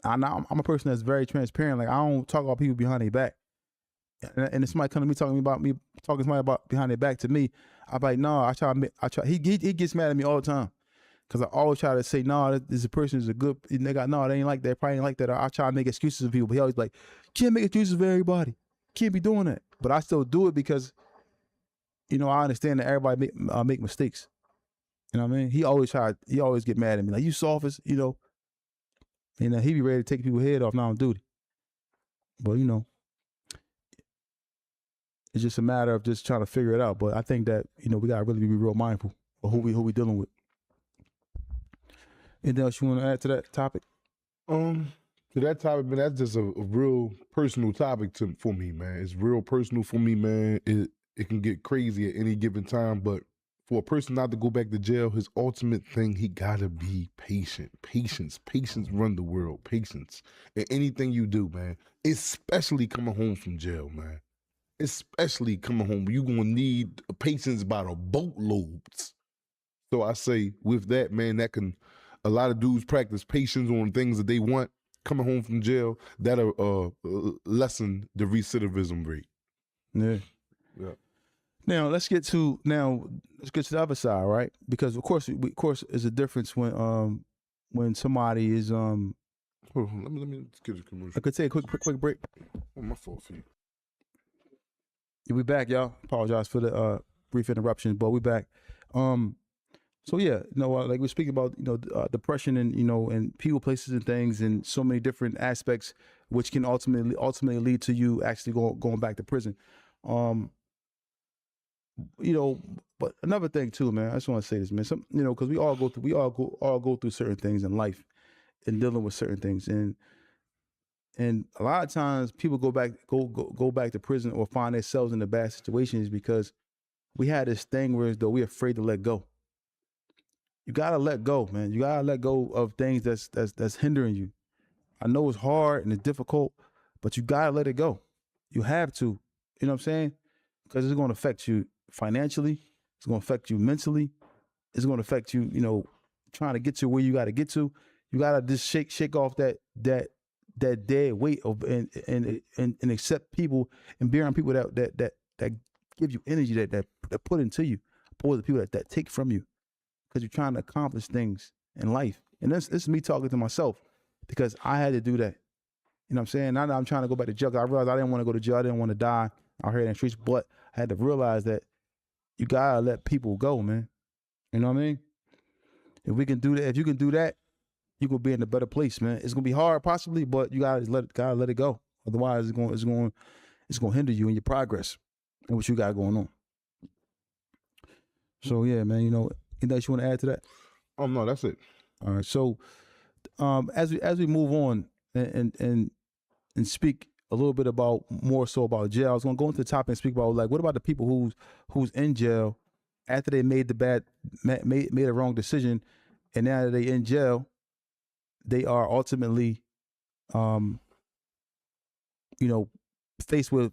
I'm a person that's very transparent. Like I don't talk about people behind their back. And if somebody come to me talking to somebody about behind their back to me, I'm like, no, I try. He gets mad at me all the time because I always try to say, no, this person is a good nigga. No, they ain't like that. Probably ain't like that. I try to make excuses for people, but he always like, can't make excuses for everybody. Can't be doing that. But I still do it because, you know, I understand that everybody make mistakes. You know what I mean? He always get mad at me like, you sophist, you know. And he be ready to take people's head off now on duty. But you know. It's just a matter of just trying to figure it out. But I think that, you know, we gotta really be real mindful of who we dealing with. Anything else you want to add to that topic? To that topic, man, that's just a real personal topic for me, man. It's real personal for me, man. It can get crazy at any given time, but for a person not to go back to jail, his ultimate thing, he gotta be patient. Patience run the world. Patience in anything you do, man. Especially coming home from jail, man. Especially coming home, you're gonna need patience by the boatloads. So I say with that, man, a lot of dudes practice patience on things that they want coming home from jail. That'll lessen the recidivism rate. Yeah. Yeah. Now let's get to the other side, right? Because of course, there's a difference when somebody is Hold on, let me get a commercial. I could take a quick break. Oh, my fault for you. We back, y'all. Apologize for the brief interruption, but we back. So yeah, you know, like we're speaking about, you know, depression and, you know, and people, places, and things, and so many different aspects, which can ultimately lead to you actually going back to prison. You know, but another thing too, man. I just want to say this, man. You know, because we all go through certain things in life, and dealing with certain things, and a lot of times people go back to prison or find themselves in the bad situations because we had this thing where though we're afraid to let go. You gotta let go, man. You gotta let go of things that's hindering you. I know it's hard and it's difficult, but you gotta let it go. You have to. You know what I'm saying? Because it's going to affect you financially. It's going to affect you mentally. It's going to affect you, you know, trying to get to where you got to get to. You got to just shake off that dead weight of and accept people and be around people that give you energy that put into you, opposed to people that take from you, because you're trying to accomplish things in life. And this is me talking to myself because I had to do that. You know what I'm saying? Now that I'm trying to go back to jail, I realized I didn't want to go to jail. I didn't want to die out here in the streets, but I had to realize that you gotta let people go, man. You know what I mean? If we can do that, if you can do that, you gonna be in a better place, man. It's gonna be hard, possibly, but you gotta let it go. Otherwise, it's gonna hinder you in your progress and what you got going on. So yeah, man. You know, anything else you want to add to that? No, that's it. All right. So, as we move on and speak a little bit about more so about jail, I was gonna go into the topic and speak about, like, what about the people who's in jail after they made a wrong decision, and now that they in jail, they are ultimately, you know, faced with,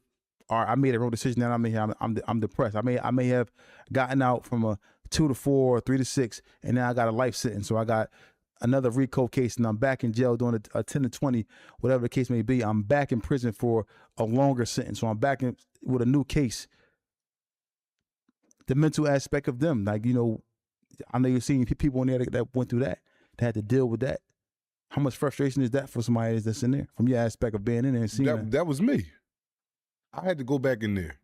all right, I made a wrong decision. Now I'm depressed. I may have gotten out from a 2 to 4 or 3 to 6, and now I got a life sentence. So I got another RICO case, and I'm back in jail doing a 10 to 20, whatever the case may be. I'm back in prison for a longer sentence. So I'm back in with a new case. The mental aspect of them, like, you know, I know you're seeing people in there that went through that had to deal with that. How much frustration is that for somebody that's in there, from your aspect of being in there and seeing that? That was me. I had to go back in there.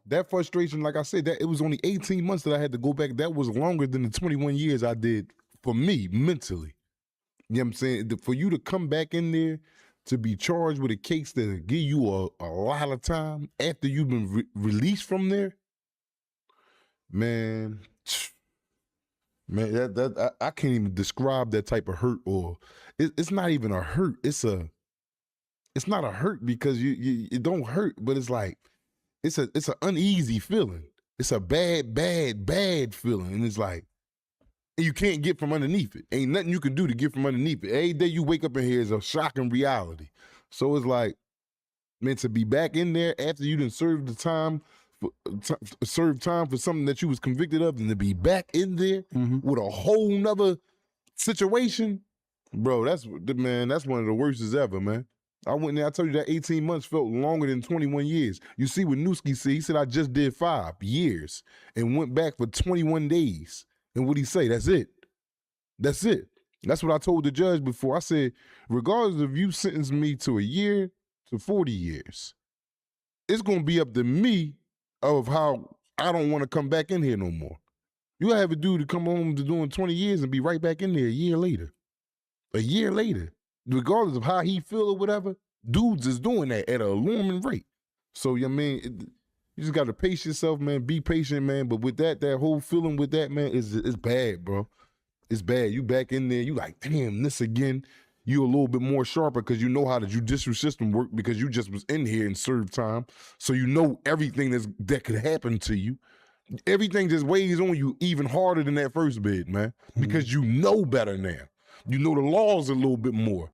That frustration, like I said, that it was only 18 months that I had to go back. That was longer than the 21 years I did for me mentally. You know what I'm saying? For you to come back in there to be charged with a case that'll give you a lot of time after you've been released from there, man, that I can't even describe that type of hurt. Or it's not even a hurt. It's not a hurt because it don't hurt, but it's like it's an uneasy feeling. It's a bad feeling, and it's like you can't get from underneath it. Ain't nothing you can do to get from underneath it. Every day you wake up in here is a shocking reality. So it's like, man, to be back in there after you done served the time. Serve time for something that you was convicted of, and to be back in there with a whole nother situation, Bro, that's one of the worst as ever, man. I went there, I told you that 18 months felt longer than 21 years. You see what Newski said, he said I just did 5 years and went back for 21 days. And what'd he say? That's it. That's it. That's what I told the judge before. I said, regardless of you sentence me to a year to 40 years, it's gonna be up to me of how I don't want to come back in here no more. You have a dude to come home to doing 20 years and be right back in there a year later. A year later, regardless of how he feel or whatever, dudes is doing that at an alarming rate. So, you just got to pace yourself, man. Be patient, man. But with that whole feeling with that, man, it's bad, bro. It's bad. You back in there, you like, damn, this again. You a little bit more sharper because you know how the judicial system work because you just was in here and served time. So you know everything that could happen to you. Everything just weighs on you even harder than that first bid, man, because you know better now. You know the laws a little bit more.